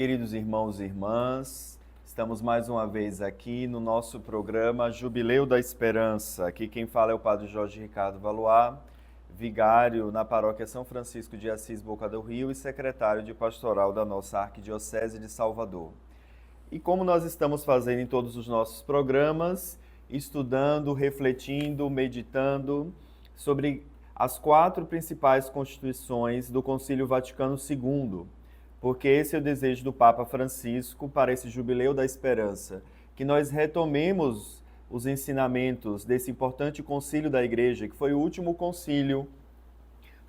Queridos irmãos e irmãs, estamos mais uma vez aqui no nosso programa Jubileu da Esperança. Aqui quem fala é o Padre Jorge Ricardo Valois, vigário na Paróquia São Francisco de Assis, Boca do Rio e secretário de pastoral da nossa Arquidiocese de Salvador. E como nós estamos fazendo em todos os nossos programas, estudando, refletindo, meditando sobre as 4 principais constituições do Concílio Vaticano II, porque esse é o desejo do Papa Francisco para esse Jubileu da Esperança, que nós retomemos os ensinamentos desse importante concílio da Igreja, que foi o último concílio,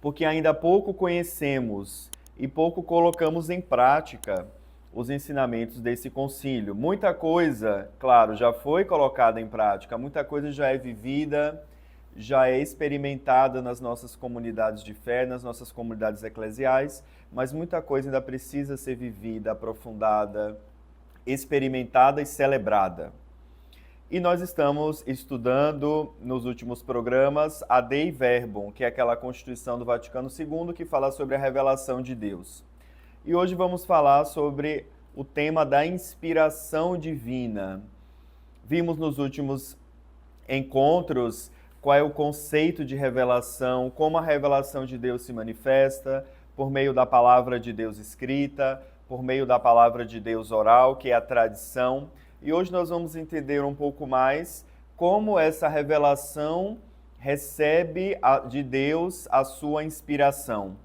porque ainda pouco conhecemos e pouco colocamos em prática os ensinamentos desse concílio. Muita coisa, claro, já foi colocada em prática, muita coisa já é vivida, já é experimentada nas nossas comunidades de fé, nas nossas comunidades eclesiais, mas muita coisa ainda precisa ser vivida, aprofundada, experimentada e celebrada. E nós estamos estudando nos últimos programas a Dei Verbum, que é aquela Constituição do Vaticano II que fala sobre a revelação de Deus. E hoje vamos falar sobre o tema da inspiração divina. Vimos nos últimos encontros qual é o conceito de revelação, como a revelação de Deus se manifesta, por meio da palavra de Deus escrita, por meio da palavra de Deus oral, que é a tradição. E hoje nós vamos entender um pouco mais como essa revelação recebe de Deus a sua inspiração.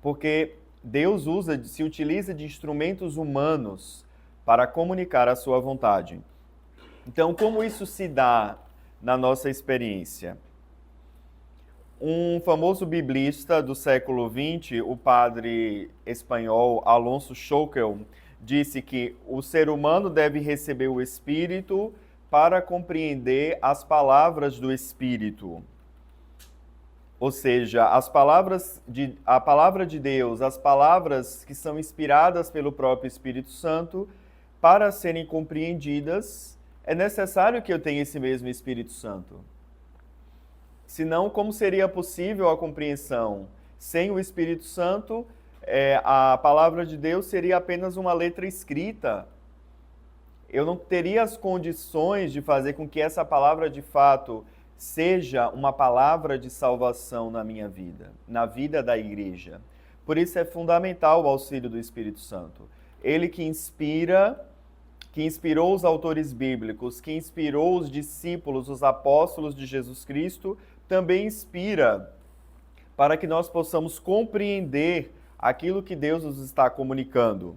Porque Deus se utiliza de instrumentos humanos para comunicar a sua vontade. Então, como isso se dá na nossa experiência? Um famoso biblista do século XX, o padre espanhol Alonso Schaukel, disse que o ser humano deve receber o Espírito para compreender as palavras do Espírito. Ou seja, a palavra de Deus, as palavras que são inspiradas pelo próprio Espírito Santo, para serem compreendidas, é necessário que eu tenha esse mesmo Espírito Santo. Senão, como seria possível a compreensão? Sem o Espírito Santo, a palavra de Deus seria apenas uma letra escrita. Eu não teria as condições de fazer com que essa palavra, de fato, seja uma palavra de salvação na minha vida, na vida da igreja. Por isso é fundamental o auxílio do Espírito Santo. Ele que inspirou os autores bíblicos, que inspirou os discípulos, os apóstolos de Jesus Cristo, também inspira para que nós possamos compreender aquilo que Deus nos está comunicando.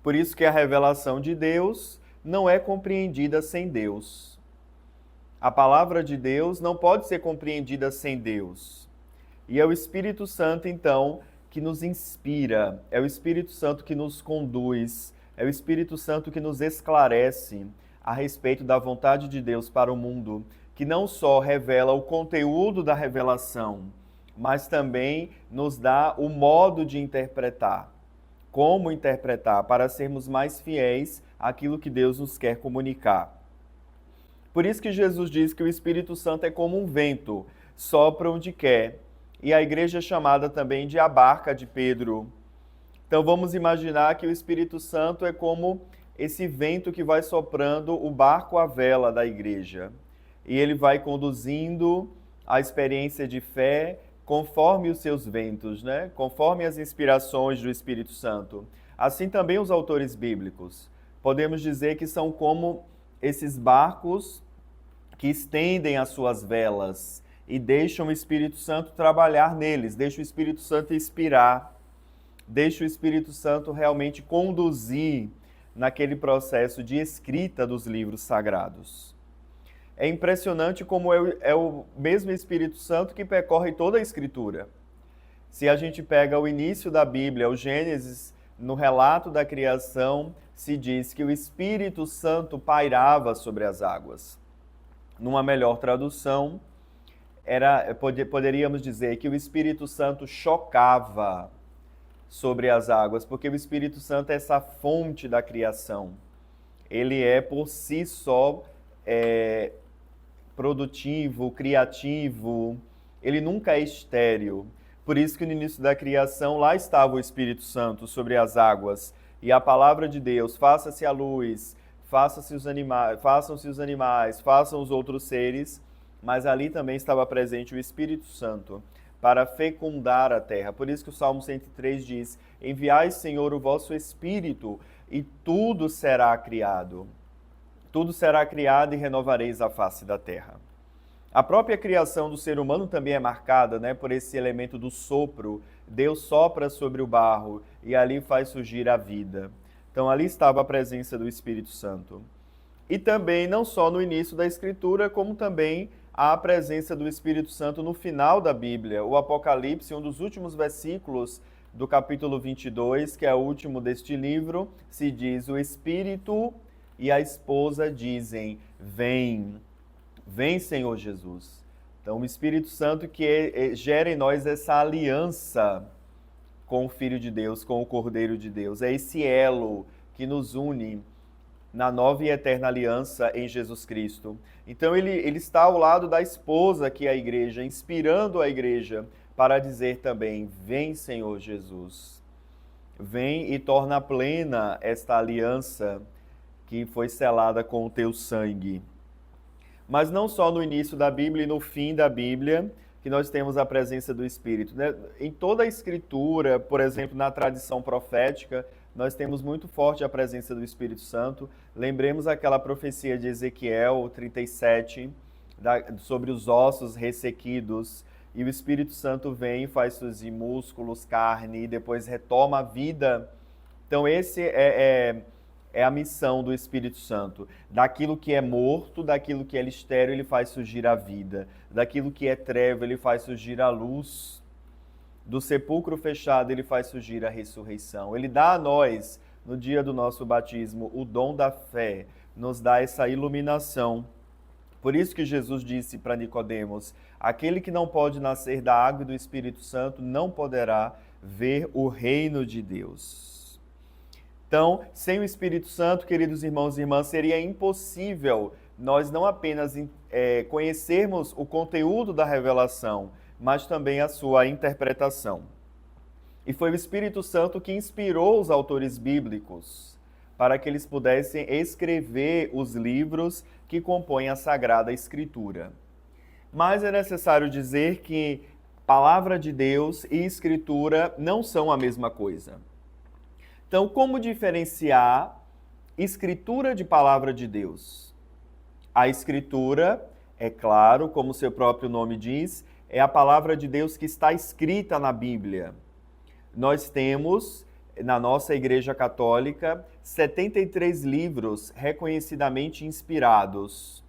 Por isso que a revelação de Deus não é compreendida sem Deus. A palavra de Deus não pode ser compreendida sem Deus. E é o Espírito Santo, então, que nos inspira, é o Espírito Santo que nos conduz, é o Espírito Santo que nos esclarece a respeito da vontade de Deus para o mundo, que não só revela o conteúdo da revelação, mas também nos dá o modo de interpretar. Como interpretar para sermos mais fiéis àquilo que Deus nos quer comunicar. Por isso que Jesus diz que o Espírito Santo é como um vento, sopra onde quer. E a igreja é chamada também de a barca de Pedro. Então vamos imaginar que o Espírito Santo é como esse vento que vai soprando o barco à vela da igreja. E ele vai conduzindo a experiência de fé conforme os seus ventos, né? Conforme as inspirações do Espírito Santo. Assim também os autores bíblicos. Podemos dizer que são como esses barcos que estendem as suas velas e deixam o Espírito Santo trabalhar neles, deixam o Espírito Santo inspirar, deixa o Espírito Santo realmente conduzir naquele processo de escrita dos livros sagrados. É impressionante como é o mesmo Espírito Santo que percorre toda a Escritura. Se a gente pega o início da Bíblia, o Gênesis, no relato da criação, se diz que o Espírito Santo pairava sobre as águas. Numa melhor tradução, poderíamos dizer que o Espírito Santo chocava sobre as águas, porque o Espírito Santo é essa fonte da criação. Ele é por si só produtivo, criativo, ele nunca é estéril. Por isso que no início da criação lá estava o Espírito Santo sobre as águas. E a palavra de Deus, faça-se a luz, façam-se os animais, façam os outros seres, mas ali também estava presente o Espírito Santo para fecundar a terra. Por isso que o Salmo 103 diz: enviai, Senhor, o vosso Espírito, e tudo será criado. Tudo será criado e renovareis a face da terra. A própria criação do ser humano também é marcada, né, por esse elemento do sopro. Deus sopra sobre o barro e ali faz surgir a vida. Então ali estava a presença do Espírito Santo. E também, não só no início da Escritura, como também a presença do Espírito Santo no final da Bíblia. O Apocalipse, um dos últimos versículos do capítulo 22, que é o último deste livro, se diz: o Espírito e a esposa dizem: vem, vem, Senhor Jesus. Então, o Espírito Santo que gera em nós essa aliança com o Filho de Deus, com o Cordeiro de Deus. É esse elo que nos une na nova e eterna aliança em Jesus Cristo. Então, ele está ao lado da esposa, que é a igreja, inspirando a igreja para dizer também: vem, Senhor Jesus. Vem e torna plena esta aliança que foi selada com o teu sangue. Mas não só no início da Bíblia e no fim da Bíblia que nós temos a presença do Espírito, né? Em toda a Escritura, por exemplo, na tradição profética, nós temos muito forte a presença do Espírito Santo. Lembremos aquela profecia de Ezequiel 37, sobre os ossos ressequidos, e o Espírito Santo vem e faz surgir músculos, carne, e depois retoma a vida. Então esse é a missão do Espírito Santo. Daquilo que é morto, daquilo que é estéril, ele faz surgir a vida. Daquilo que é treva, ele faz surgir a luz. Do sepulcro fechado, ele faz surgir a ressurreição. Ele dá a nós, no dia do nosso batismo, o dom da fé, nos dá essa iluminação. Por isso que Jesus disse para Nicodemos: aquele que não pode nascer da água e do Espírito Santo não poderá ver o reino de Deus. Então, sem o Espírito Santo, queridos irmãos e irmãs, seria impossível nós não apenas conhecermos o conteúdo da revelação, mas também a sua interpretação. E foi o Espírito Santo que inspirou os autores bíblicos para que eles pudessem escrever os livros que compõem a Sagrada Escritura. Mas é necessário dizer que Palavra de Deus e Escritura não são a mesma coisa. Então, como diferenciar Escritura de Palavra de Deus? A Escritura, é claro, como seu próprio nome diz, é a Palavra de Deus que está escrita na Bíblia. Nós temos, na nossa Igreja Católica, 73 livros reconhecidamente inspirados.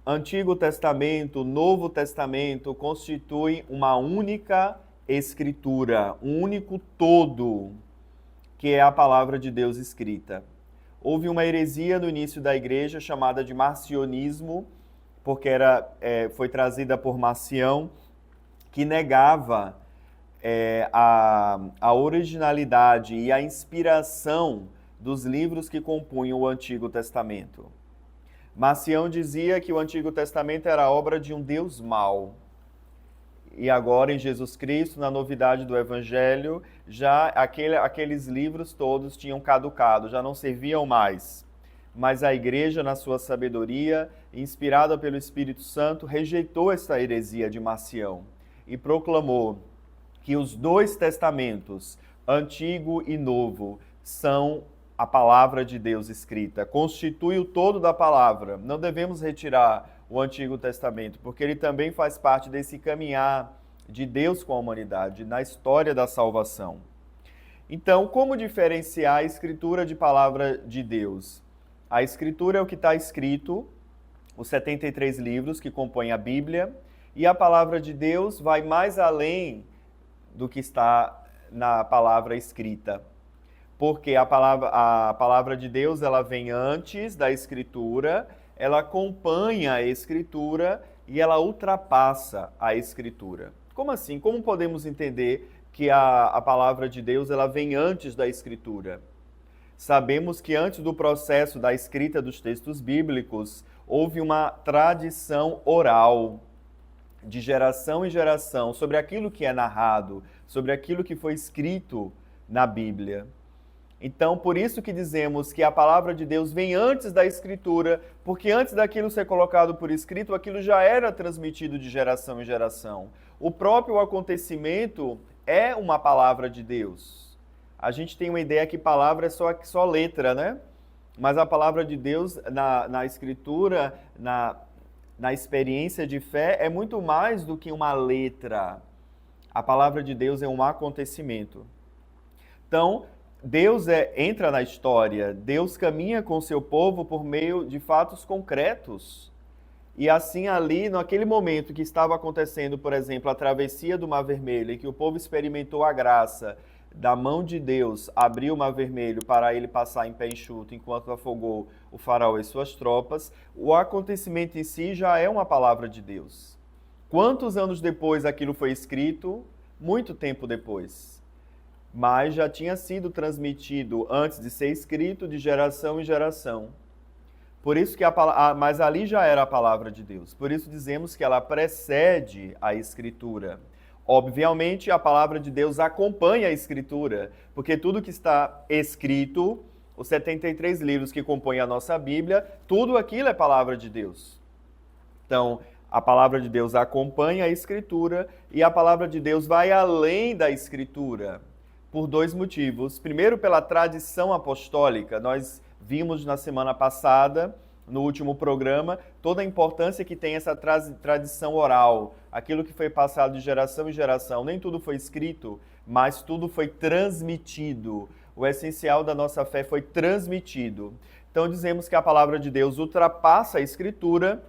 Antigo Testamento, Novo Testamento constituem uma única Escritura, um único todo, que é a palavra de Deus escrita. Houve uma heresia no início da igreja chamada de marcionismo, porque foi trazida por Marcião, que negava a originalidade e a inspiração dos livros que compunham o Antigo Testamento. Marcião dizia que o Antigo Testamento era obra de um Deus mau. E agora, em Jesus Cristo, na novidade do Evangelho, já aqueles livros todos tinham caducado, já não serviam mais. Mas a igreja, na sua sabedoria, inspirada pelo Espírito Santo, rejeitou essa heresia de Marcião e proclamou que os dois testamentos, Antigo e Novo, são a palavra de Deus escrita, constitui o todo da palavra. Não devemos retirar o Antigo Testamento, porque ele também faz parte desse caminhar de Deus com a humanidade, na história da salvação. Então, como diferenciar a Escritura de palavra de Deus? A Escritura é o que está escrito, os 73 livros que compõem a Bíblia, e a palavra de Deus vai mais além do que está na palavra escrita. Porque a palavra de Deus, ela vem antes da Escritura, ela acompanha a Escritura e ela ultrapassa a Escritura. Como assim? Como podemos entender que a palavra de Deus ela vem antes da Escritura? Sabemos que antes do processo da escrita dos textos bíblicos, houve uma tradição oral. de geração em geração, sobre aquilo que é narrado, sobre aquilo que foi escrito na Bíblia. Então, por isso que dizemos que a palavra de Deus vem antes da Escritura, porque antes daquilo ser colocado por escrito, aquilo já era transmitido de geração em geração. O próprio acontecimento é uma palavra de Deus. A gente tem uma ideia que palavra é só letra, né? Mas a palavra de Deus na Escritura, na experiência de fé, é muito mais do que uma letra. A palavra de Deus é um acontecimento. Então, Deus entra na história, Deus caminha com o seu povo por meio de fatos concretos. E assim ali, naquele momento que estava acontecendo, por exemplo, a travessia do Mar Vermelho, e que o povo experimentou a graça da mão de Deus, abrir o Mar Vermelho para ele passar em pé enxuto enquanto afogou o faraó e suas tropas, o acontecimento em si já é uma palavra de Deus. Quantos anos depois aquilo foi escrito? Muito tempo depois. Mas já tinha sido transmitido antes de ser escrito de geração em geração. Por isso que mas ali já era a palavra de Deus. Por isso dizemos que ela precede a Escritura. Obviamente, a palavra de Deus acompanha a Escritura, porque tudo que está escrito, os 73 livros que compõem a nossa Bíblia, tudo aquilo é palavra de Deus. Então, a palavra de Deus acompanha a Escritura e a palavra de Deus vai além da Escritura. Por dois motivos. Primeiro, pela tradição apostólica. Nós vimos na semana passada, no último programa, toda a importância que tem essa tradição oral. Aquilo que foi passado de geração em geração. Nem tudo foi escrito, mas tudo foi transmitido. O essencial da nossa fé foi transmitido. Então, dizemos que a palavra de Deus ultrapassa a Escritura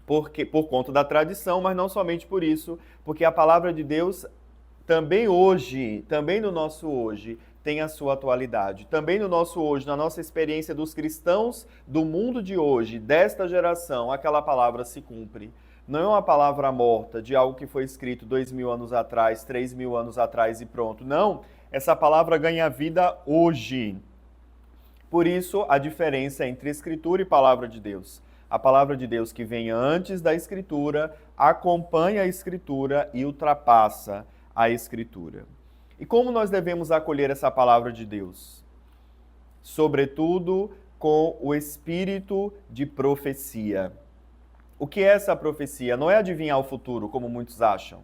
por conta da tradição, mas não somente por isso, porque a palavra de Deus também hoje, também no nosso hoje, tem a sua atualidade. Também no nosso hoje, na nossa experiência dos cristãos do mundo de hoje, desta geração, aquela palavra se cumpre. Não é uma palavra morta de algo que foi escrito 2000 anos atrás, 3000 anos atrás e pronto. Não, essa palavra ganha vida hoje. Por isso, a diferença entre Escritura e Palavra de Deus. A palavra de Deus que vem antes da Escritura, acompanha a Escritura e ultrapassa a Escritura. E como nós devemos acolher essa palavra de Deus? Sobretudo com o espírito de profecia. O que é essa profecia? Não é adivinhar o futuro, como muitos acham.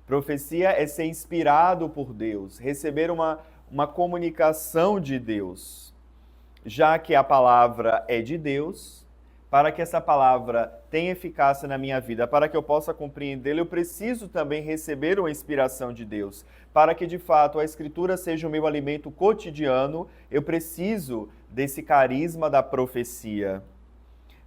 Profecia é ser inspirado por Deus, receber uma comunicação de Deus. Já que a palavra é de Deus, para que essa palavra tenha eficácia na minha vida, para que eu possa compreendê-la, eu preciso também receber uma inspiração de Deus. Para que, de fato, a Escritura seja o meu alimento cotidiano, eu preciso desse carisma da profecia.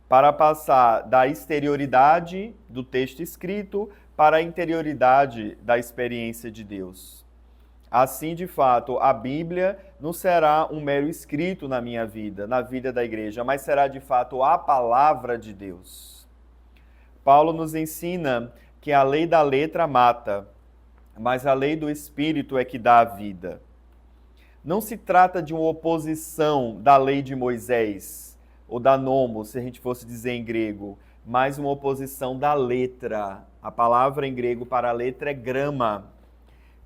Para passar da exterioridade do texto escrito para a interioridade da experiência de Deus. Assim, de fato, a Bíblia não será um mero escrito na minha vida, na vida da igreja, mas será, de fato, a palavra de Deus. Paulo nos ensina que a lei da letra mata, mas a lei do Espírito é que dá a vida. Não se trata de uma oposição da lei de Moisés, ou da nomos, se a gente fosse dizer em grego, mas uma oposição da letra. A palavra em grego para a letra é grama.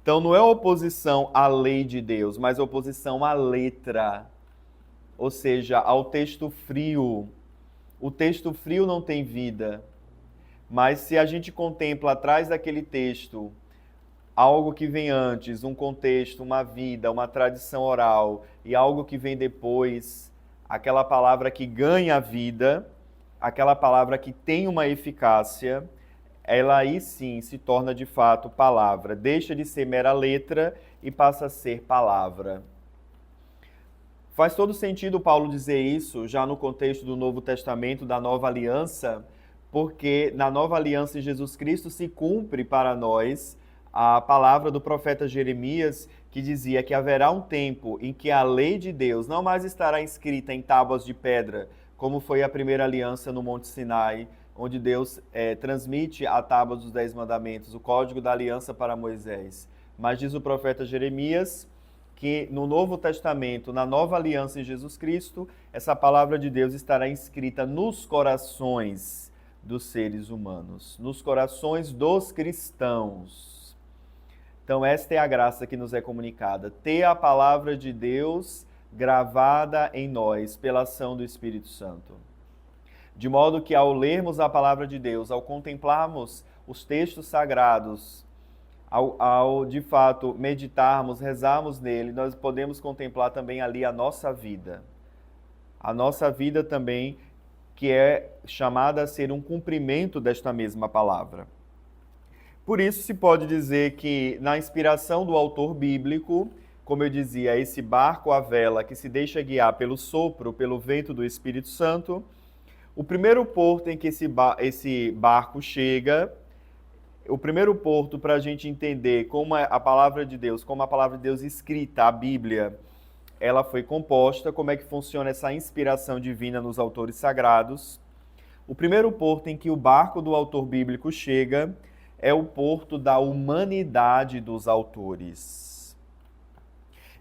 Então, não é oposição à lei de Deus, mas oposição à letra, ou seja, ao texto frio. O texto frio não tem vida, mas se a gente contempla atrás daquele texto algo que vem antes, um contexto, uma vida, uma tradição oral, e algo que vem depois, aquela palavra que ganha vida, aquela palavra que tem uma eficácia, ela aí sim se torna de fato palavra. Deixa de ser mera letra e passa a ser palavra. Faz todo sentido Paulo dizer isso já no contexto do Novo Testamento, da Nova Aliança, porque na Nova Aliança em Jesus Cristo se cumpre para nós a palavra do profeta Jeremias, que dizia que haverá um tempo em que a lei de Deus não mais estará escrita em tábuas de pedra, como foi a primeira aliança no Monte Sinai, onde Deus transmite a tábua dos 10 mandamentos, o código da aliança para Moisés. Mas diz o profeta Jeremias que no Novo Testamento, na nova aliança em Jesus Cristo, essa palavra de Deus estará escrita nos corações dos seres humanos, nos corações dos cristãos. Então, esta é a graça que nos é comunicada, ter a palavra de Deus gravada em nós pela ação do Espírito Santo. De modo que, ao lermos a palavra de Deus, ao contemplarmos os textos sagrados, ao de fato meditarmos, rezarmos nele, nós podemos contemplar também ali a nossa vida. A nossa vida também, que é chamada a ser um cumprimento desta mesma palavra. Por isso se pode dizer que, na inspiração do autor bíblico, como eu dizia, esse barco à vela que se deixa guiar pelo sopro, pelo vento do Espírito Santo, o primeiro porto em que esse barco chega, o primeiro porto para a gente entender como a palavra de Deus, como a palavra de Deus escrita, a Bíblia, ela foi composta, como é que funciona essa inspiração divina nos autores sagrados. O primeiro porto em que o barco do autor bíblico chega é o porto da humanidade dos autores.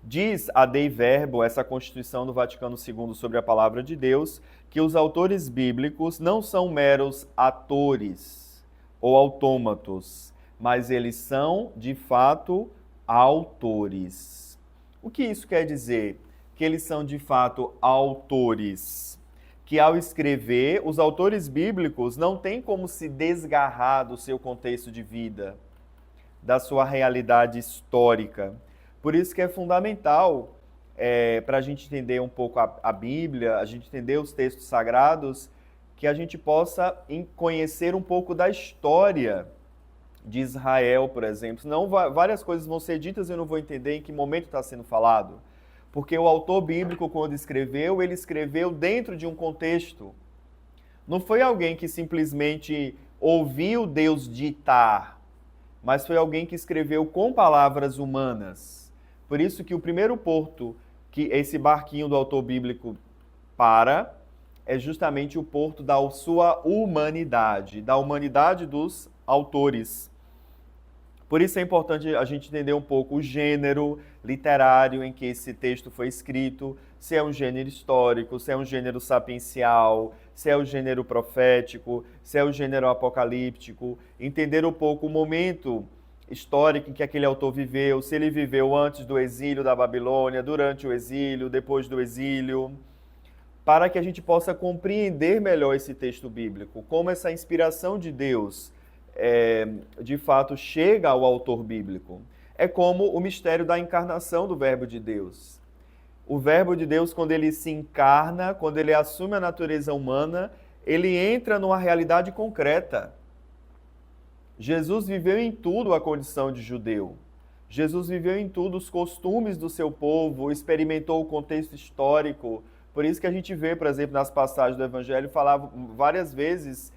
Diz a Dei Verbo, essa Constituição do Vaticano II sobre a Palavra de Deus, que os autores bíblicos não são meros atores ou autômatos, mas eles são, de fato, autores. O que isso quer dizer? Que eles são, de fato, autores. Que ao escrever, os autores bíblicos não têm como se desgarrar do seu contexto de vida, da sua realidade histórica. Por isso que é fundamental, para a gente entender um pouco a Bíblia, a gente entender os textos sagrados, que a gente possa conhecer um pouco da história de Israel, por exemplo. Senão várias coisas vão ser ditas e eu não vou entender em que momento está sendo falado. Porque o autor bíblico, quando escreveu, ele escreveu dentro de um contexto. Não foi alguém que simplesmente ouviu Deus ditar, mas foi alguém que escreveu com palavras humanas. Por isso que o primeiro porto que esse barquinho do autor bíblico é justamente o porto da sua humanidade, da humanidade dos autores. Por isso é importante a gente entender um pouco o gênero literário em que esse texto foi escrito, se é um gênero histórico, se é um gênero sapiencial, se é o gênero profético, se é o gênero apocalíptico, entender um pouco o momento histórico em que aquele autor viveu, se ele viveu antes do exílio da Babilônia, durante o exílio, depois do exílio, para que a gente possa compreender melhor esse texto bíblico, como essa inspiração de Deus de fato chega ao autor bíblico. É como o mistério da encarnação do Verbo de Deus. O Verbo de Deus, quando ele se encarna, quando ele assume a natureza humana, ele entra numa realidade concreta. Jesus viveu em tudo a condição de judeu. Jesus viveu em tudo os costumes do seu povo, experimentou o contexto histórico. Por isso que a gente vê, por exemplo, nas passagens do Evangelho, falar várias vezes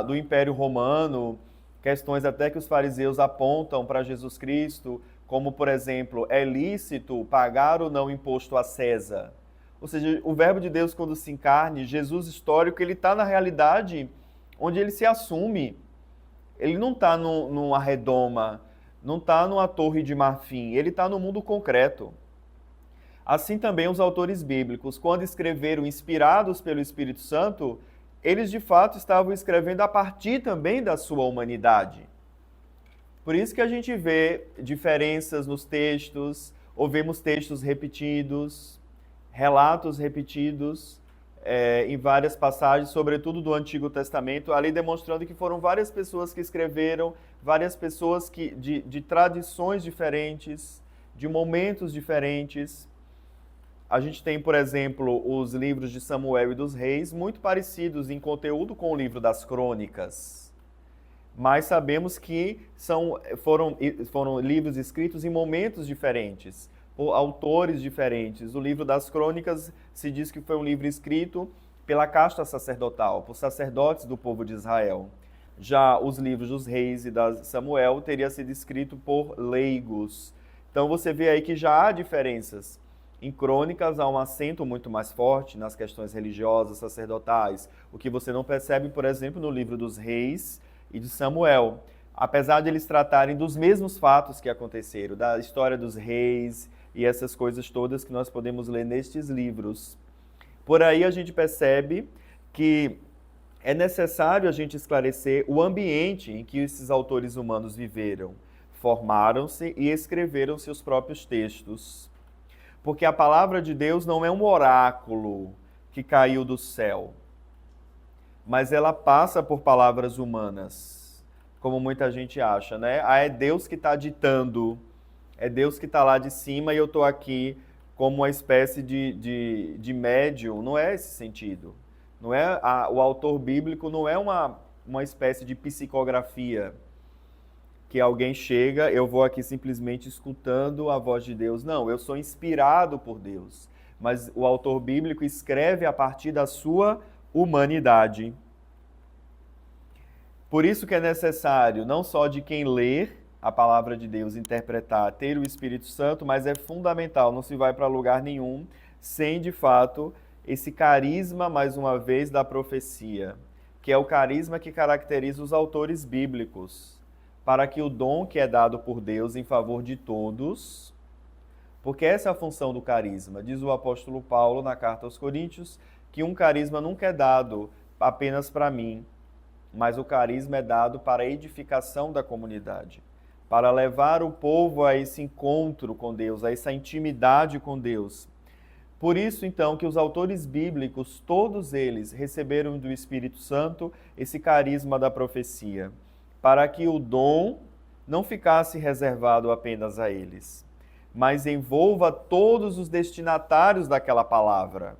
do Império Romano, questões até que os fariseus apontam para Jesus Cristo, como, por exemplo, é lícito pagar ou não imposto a César? Ou seja, o Verbo de Deus, quando se encarne, Jesus histórico, ele está na realidade onde ele se assume. Ele não está numa redoma, não está numa torre de marfim, ele está no mundo concreto. Assim também os autores bíblicos, quando escreveram inspirados pelo Espírito Santo, eles de fato estavam escrevendo a partir também da sua humanidade. Por isso que a gente vê diferenças nos textos, ou vemos textos repetidos, relatos repetidos, em várias passagens, sobretudo do Antigo Testamento, ali demonstrando que foram várias pessoas que escreveram, várias pessoas de tradições diferentes, de momentos diferentes. A gente tem, por exemplo, os livros de Samuel e dos Reis, muito parecidos em conteúdo com o livro das Crônicas. Mas sabemos que foram livros escritos em momentos diferentes, por autores diferentes. O livro das Crônicas se diz que foi um livro escrito pela casta sacerdotal, por sacerdotes do povo de Israel. Já os livros dos Reis e da Samuel teria sido escrito por leigos. Então você vê aí que já há diferenças. Em Crônicas há um acento muito mais forte nas questões religiosas, sacerdotais, o que você não percebe, por exemplo, no livro dos Reis e de Samuel. Apesar de eles tratarem dos mesmos fatos que aconteceram, da história dos reis e essas coisas todas que nós podemos ler nestes livros. Por aí a gente percebe que é necessário a gente esclarecer o ambiente em que esses autores humanos viveram, formaram-se e escreveram seus próprios textos. Porque a palavra de Deus não é um oráculo que caiu do céu, mas ela passa por palavras humanas, como muita gente acha, né? Ah, é Deus que está ditando, é Deus que está lá de cima e eu estou aqui como uma espécie de médium. Não é esse sentido. Não é o autor bíblico não é uma espécie de psicografia, que alguém chega, eu vou aqui simplesmente escutando a voz de Deus. Não, eu sou inspirado por Deus. Mas o autor bíblico escreve a partir da sua humanidade. Por isso que é necessário, não só de quem ler a palavra de Deus, interpretar, ter o Espírito Santo, mas é fundamental, não se vai para lugar nenhum sem, de fato, esse carisma, mais uma vez, da profecia, que é o carisma que caracteriza os autores bíblicos, para que o dom que é dado por Deus em favor de todos, porque essa é a função do carisma. Diz o apóstolo Paulo na carta aos Coríntios que um carisma nunca é dado apenas para mim, mas o carisma é dado para a edificação da comunidade, para levar o povo a esse encontro com Deus, a essa intimidade com Deus. Por isso, então, que os autores bíblicos, todos eles, receberam do Espírito Santo esse carisma da profecia, para que o dom não ficasse reservado apenas a eles, mas envolva todos os destinatários daquela palavra,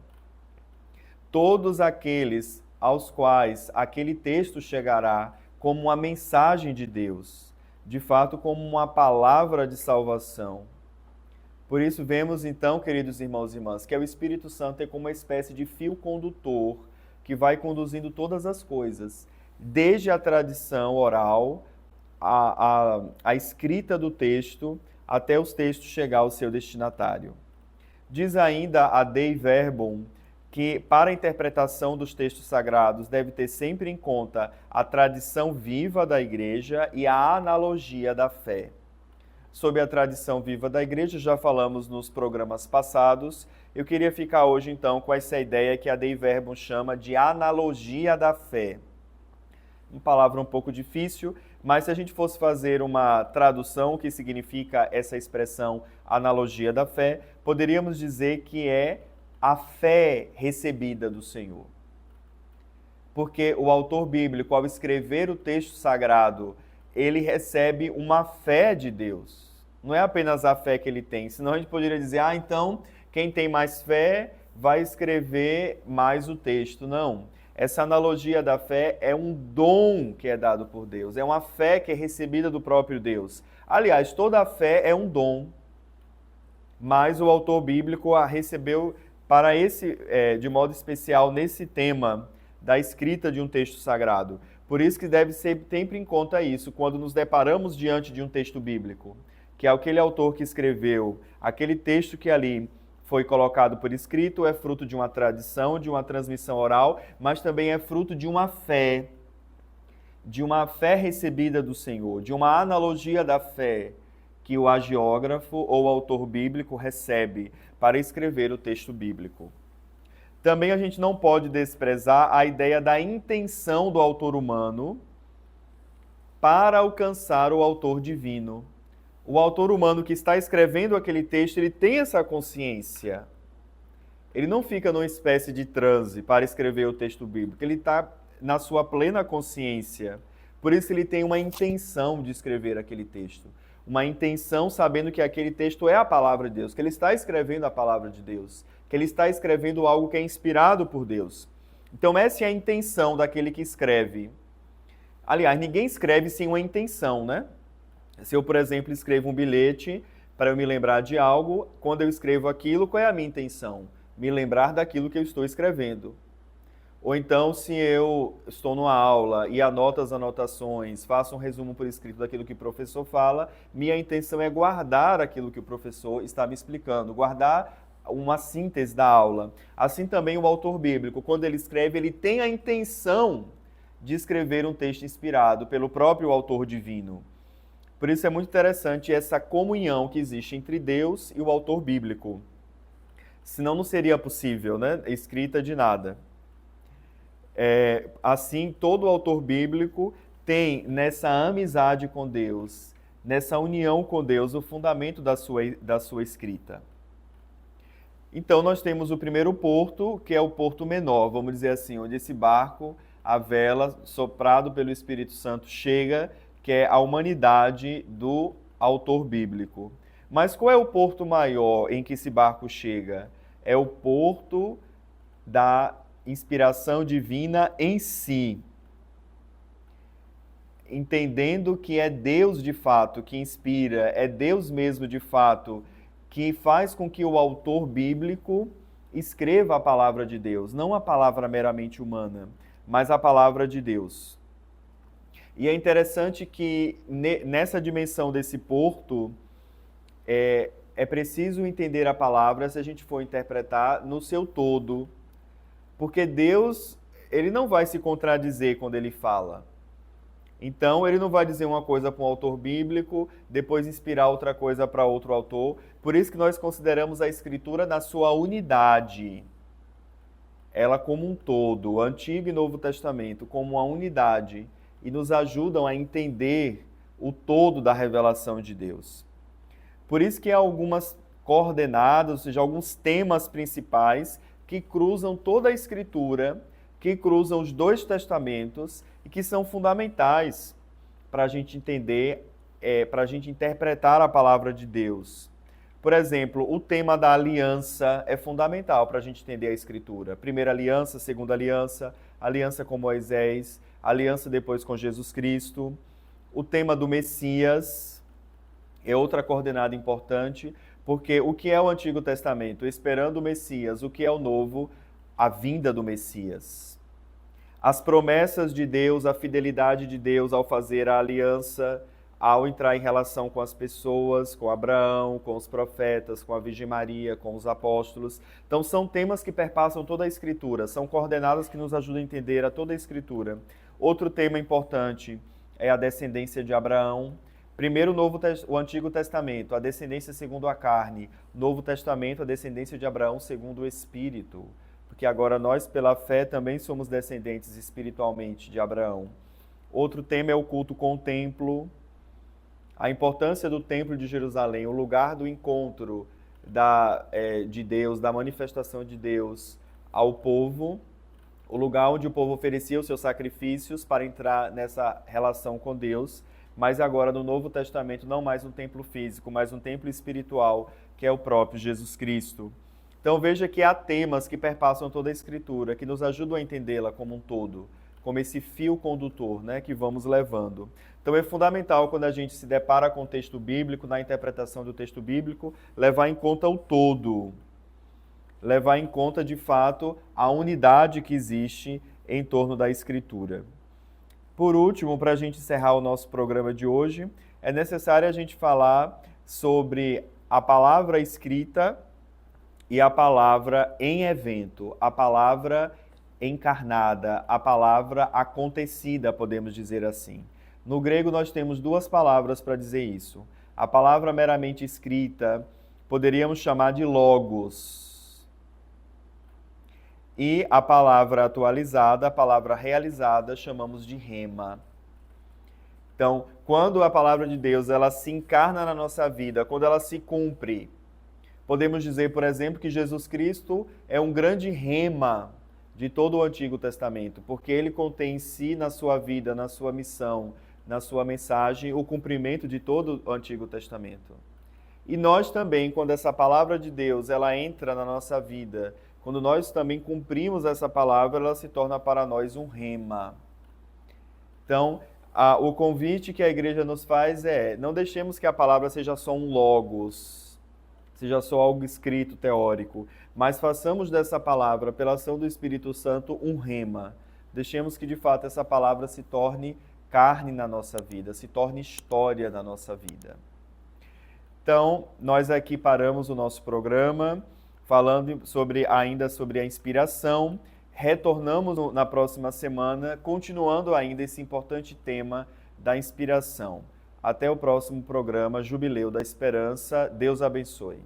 todos aqueles aos quais aquele texto chegará como uma mensagem de Deus, de fato como uma palavra de salvação. Por isso vemos então, queridos irmãos e irmãs, que é o Espírito Santo é como uma espécie de fio condutor que vai conduzindo todas as coisas, desde a tradição oral, a escrita do texto, até os textos chegar ao seu destinatário. Diz ainda a Dei Verbum que para a interpretação dos textos sagrados deve ter sempre em conta a tradição viva da igreja e a analogia da fé. Sobre a tradição viva da igreja, já falamos nos programas passados. Eu queria ficar hoje, então, com essa ideia que a Dei Verbum chama de analogia da fé. Uma palavra um pouco difícil, mas se a gente fosse fazer uma tradução, o que significa essa expressão analogia da fé, poderíamos dizer que é a fé recebida do Senhor. Porque o autor bíblico, ao escrever o texto sagrado, ele recebe uma fé de Deus. Não é apenas a fé que ele tem, senão a gente poderia dizer, então, quem tem mais fé vai escrever mais o texto. Não. Essa analogia da fé é um dom que é dado por Deus, é uma fé que é recebida do próprio Deus. Aliás, toda a fé é um dom, mas o autor bíblico a recebeu para de modo especial nesse tema da escrita de um texto sagrado. Por isso que deve ser sempre em conta isso, quando nos deparamos diante de um texto bíblico, que é aquele autor que escreveu, aquele texto que ali foi colocado por escrito, é fruto de uma tradição, de uma transmissão oral, mas também é fruto de uma fé recebida do Senhor, de uma analogia da fé que o agiógrafo ou o autor bíblico recebe para escrever o texto bíblico. Também a gente não pode desprezar a ideia da intenção do autor humano para alcançar o autor divino. O autor humano que está escrevendo aquele texto, ele tem essa consciência. Ele não fica numa espécie de transe para escrever o texto bíblico. Ele está na sua plena consciência. Por isso ele tem uma intenção de escrever aquele texto. Uma intenção sabendo que aquele texto é a palavra de Deus, que ele está escrevendo a palavra de Deus, que ele está escrevendo algo que é inspirado por Deus. Então essa é a intenção daquele que escreve. Aliás, ninguém escreve sem uma intenção, né? Se eu, por exemplo, escrevo um bilhete para eu me lembrar de algo, quando eu escrevo aquilo, qual é a minha intenção? Me lembrar daquilo que eu estou escrevendo. Ou então, se eu estou numa aula e anoto as anotações, faço um resumo por escrito daquilo que o professor fala, minha intenção é guardar aquilo que o professor está me explicando, guardar uma síntese da aula. Assim também o autor bíblico, quando ele escreve, ele tem a intenção de escrever um texto inspirado pelo próprio autor divino. Por isso é muito interessante essa comunhão que existe entre Deus e o autor bíblico. Senão não seria possível, né? Escrita de nada. Assim, todo autor bíblico tem nessa amizade com Deus, nessa união com Deus, o fundamento da sua escrita. Então, nós temos o primeiro porto, que é o porto menor, vamos dizer assim, onde esse barco, a vela, soprado pelo Espírito Santo, chega, que é a humanidade do autor bíblico. Mas qual é o porto maior em que esse barco chega? É o porto da inspiração divina em si. Entendendo que é Deus de fato que inspira, é Deus mesmo de fato que faz com que o autor bíblico escreva a palavra de Deus, não a palavra meramente humana, mas a palavra de Deus. E é interessante que nessa dimensão desse porto, é preciso entender a palavra se a gente for interpretar no seu todo, porque Deus, ele não vai se contradizer quando ele fala. Então, ele não vai dizer uma coisa para um autor bíblico, depois inspirar outra coisa para outro autor. Por isso que nós consideramos a Escritura na sua unidade. Ela como um todo, o Antigo e Novo Testamento, como uma unidade, e nos ajudam a entender o todo da revelação de Deus. Por isso que há algumas coordenadas, ou seja, alguns temas principais que cruzam toda a Escritura, que cruzam os dois testamentos e que são fundamentais para a gente entender, para a gente interpretar a palavra de Deus. Por exemplo, o tema da aliança é fundamental para a gente entender a Escritura. Primeira aliança, segunda aliança, aliança com Moisés, aliança depois com Jesus Cristo. O tema do Messias é outra coordenada importante, porque o que é o Antigo Testamento? Esperando o Messias. O que é o Novo? A vinda do Messias. As promessas de Deus, a fidelidade de Deus ao fazer a aliança, ao entrar em relação com as pessoas, com Abraão, com os profetas, com a Virgem Maria, com os apóstolos. Então, são temas que perpassam toda a Escritura, são coordenadas que nos ajudam a entender a toda a Escritura. Outro tema importante é a descendência de Abraão. Primeiro, o Antigo Testamento, a descendência segundo a carne. Novo Testamento, a descendência de Abraão segundo o Espírito. Porque agora nós, pela fé, também somos descendentes espiritualmente de Abraão. Outro tema é o culto com o templo. A importância do templo de Jerusalém, o lugar do encontro de Deus, da manifestação de Deus ao povo. O lugar onde o povo oferecia os seus sacrifícios para entrar nessa relação com Deus. Mas agora no Novo Testamento, não mais um templo físico, mas um templo espiritual, que é o próprio Jesus Cristo. Então veja que há temas que perpassam toda a Escritura, que nos ajudam a entendê-la como um todo, como esse fio condutor, né, que vamos levando. Então é fundamental, quando a gente se depara com o texto bíblico, na interpretação do texto bíblico, levar em conta o todo. Levar em conta, de fato, a unidade que existe em torno da Escritura. Por último, para a gente encerrar o nosso programa de hoje, é necessário a gente falar sobre a palavra escrita e a palavra em evento, a palavra encarnada, a palavra acontecida, podemos dizer assim. No grego nós temos duas palavras para dizer isso. A palavra meramente escrita poderíamos chamar de logos. E a palavra atualizada, a palavra realizada, chamamos de rema. Então, quando a palavra de Deus ela se encarna na nossa vida, quando ela se cumpre, podemos dizer, por exemplo, que Jesus Cristo é um grande rema de todo o Antigo Testamento, porque ele contém em si, na sua vida, na sua missão, na sua mensagem, o cumprimento de todo o Antigo Testamento. E nós também, quando essa palavra de Deus ela entra na nossa vida, quando nós também cumprimos essa palavra, ela se torna para nós um rema. Então, o convite que a igreja nos faz não deixemos que a palavra seja só um logos, seja só algo escrito, teórico, mas façamos dessa palavra, pela ação do Espírito Santo, um rema. Deixemos que, de fato, essa palavra se torne carne na nossa vida, se torne história na nossa vida. Então, nós aqui paramos o nosso programa, falando ainda sobre a inspiração. Retornamos na próxima semana, continuando ainda esse importante tema da inspiração. Até o próximo programa, Jubileu da Esperança. Deus abençoe.